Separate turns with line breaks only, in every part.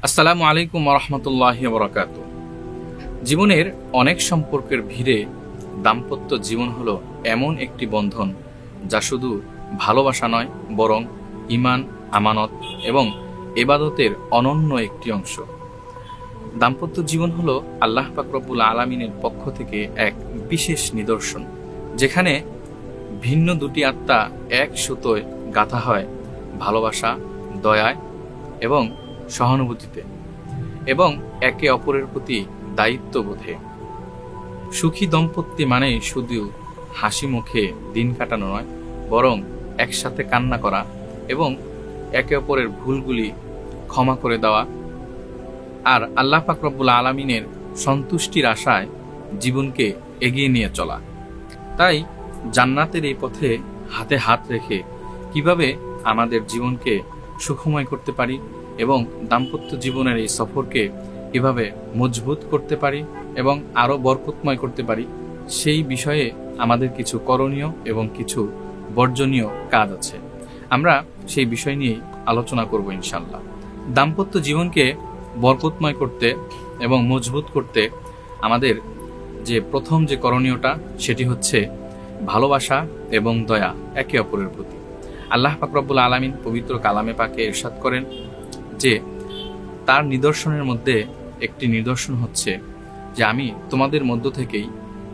আসসালামু আলাইকুম রহমতুল্লাহ বরকাত। জীবনের অনেক সম্পর্কের ভিড়ে দাম্পত্য জীবন হলো এমন একটি বন্ধন যা শুধু ভালোবাসা নয়, বরং ঈমান, আমানত এবং ইবাদতের অনন্য একটি অংশ। দাম্পত্য জীবন হলো আল্লাহ পাক রব্বুল আলামিনের পক্ষ থেকে এক বিশেষ নিদর্শন, যেখানে ভিন্ন দুটি আত্মা এক সুতোয় গাঁথা হয় ভালোবাসা, দয়ায় এবং সহানুভূতিতে, এবং একে অপরের প্রতি দায়িত্ববোধে। সুখী দম্পতি মানে শুধু হাসি মুখে দিন কাটানো নয়, বরং একসাথে কান্না করা এবং একে অপরের ভুলগুলি ক্ষমা করে দেওয়া, আর আল্লাহ পাক রব্বুল আলামিনের সন্তুষ্টির আশায় জীবনকে এগিয়ে নিয়ে চলা। তাই জান্নাতের এই পথে হাতে হাত রেখে কিভাবে আমাদের জীবনকে সুখময় করতে পারি এবং দাম্পত্য জীবনের এই সফরকে কিভাবে মজবুত করতে পারি এবং আরও বরকতময় করতে পারি, সেই বিষয়ে আমাদের কিছু করণীয় এবং কিছু বর্জনীয় কাজ আছে। আমরা সেই বিষয় নিয়েই আলোচনা করব ইনশাল্লাহ। দাম্পত্য জীবনকে বরকতময় করতে এবং মজবুত করতে আমাদের যে প্রথম যে করণীয়টা, সেটি হচ্ছে ভালোবাসা এবং দয়া একে অপরের প্রতি। আল্লাহ পাক রব্বুল আলামিন পবিত্র কালামে পাকে ইরশাদ করেন যে তার নিদর্শনের মধ্যে একটি নিদর্শন হচ্ছে যে আমি তোমাদের মধ্য থেকেই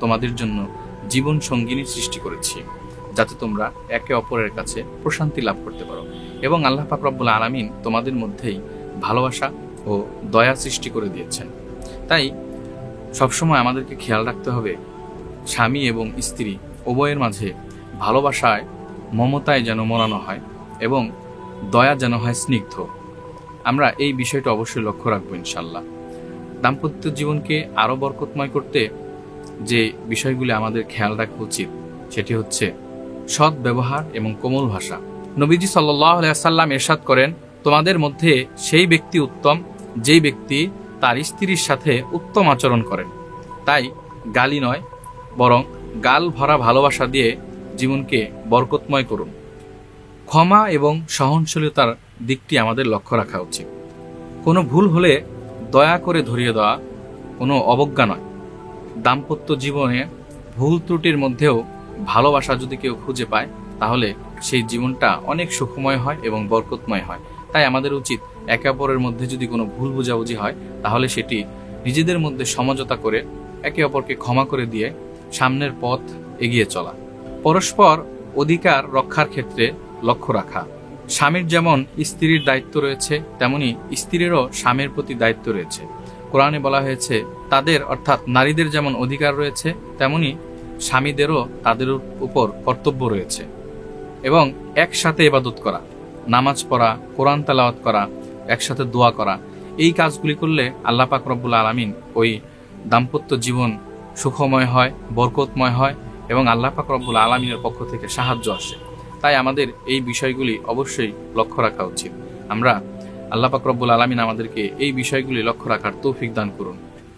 তোমাদের জন্য জীবন সঙ্গিনী সৃষ্টি করেছি, যাতে তোমরা একে অপরের কাছে প্রশান্তি লাভ করতে পারো, এবং আল্লাহ পাক রব্বুল আলামিন তোমাদের মধ্যেই ভালোবাসা ও দয়া সৃষ্টি করে দিয়েছেন। তাই সবসময় আমাদেরকে খেয়াল রাখতে হবে স্বামী এবং স্ত্রী উভয়ের মাঝে ভালোবাসায়, মমতায় যেন মরানো হয় এবং দয়া যেন হয় স্নিগ্ধ। আমরা এই বিষয়টা অবশ্যই লক্ষ্য রাখবো ইনশাল্লাহ। দাম্পত্য জীবনকে আরও বরকতময় করতে যে বিষয়গুলি আমাদের খেয়াল রাখা উচিত, সেটি হচ্ছে সৎ ব্যবহার এবং কোমল ভাষা। নবীজি সাল্লাল্লাহু আলাইহি ওয়াসাল্লাম ইরশাদ করেন, তোমাদের মধ্যে সেই ব্যক্তি উত্তম যেই ব্যক্তি তার স্ত্রীর সাথে উত্তম আচরণ করেন। তাই গালি নয়, বরং গাল ভরা ভালোবাসা দিয়ে জীবনকে বরকতময় করুন। ক্ষমা এবং সহনশীলতার দিকটি আমাদের লক্ষ্য রাখা উচিত। কোনো ভুল হলে দয়া করে ধরিয়ে দেওয়া কোনো অবজ্ঞা নয়। দাম্পত্য জীবনে ভুল ত্রুটির মধ্যেও ভালোবাসা যদি কেউ খুঁজে পায়, তাহলে সেই জীবনটা অনেক সুখময় হয় এবং বরকতময় হয়। তাই আমাদের উচিত একে অপরের মধ্যে যদি কোনো ভুল বোঝাবুঝি হয়, তাহলে সেটি নিজেদের মধ্যে সমঝোতা করে একে অপরকে ক্ষমা করে দিয়ে সামনের পথ এগিয়ে চলা। পরস্পর অধিকার রক্ষার ক্ষেত্রে লক্ষ্য রাখা। স্বামীর যেমন স্ত্রীর দায়িত্ব রয়েছে, তেমনি স্ত্রীরও স্বামীর প্রতি দায়িত্ব রয়েছে। কোরআনে বলা হয়েছে তাদের অর্থাৎ নারীদের যেমন অধিকার রয়েছে, তেমনি স্বামীদেরও তাদের উপর কর্তব্য রয়েছে। এবং একসাথে ইবাদত করা, নামাজ পড়া, কোরআন তেলাওয়াত করা, একসাথে দোয়া করা, এই কাজগুলি করলে আল্লাহ পাক রব্বুল আলামিন ওই দাম্পত্য জীবন সুখময় হয়, বরকতময় হয় এবং আল্লাহ পাক রব্বুল আলামিনের পক্ষ থেকে সাহায্য আসে। তাই আমাদের এই বিষয়গুলি অবশ্যই লক্ষ্য রাখা উচিত। আমরা আল্লাহ পাক রব্বুল আলামিন আমাদেরকে এই বিষয়গুলি লক্ষ্য রাখার তৌফিক দান করুন।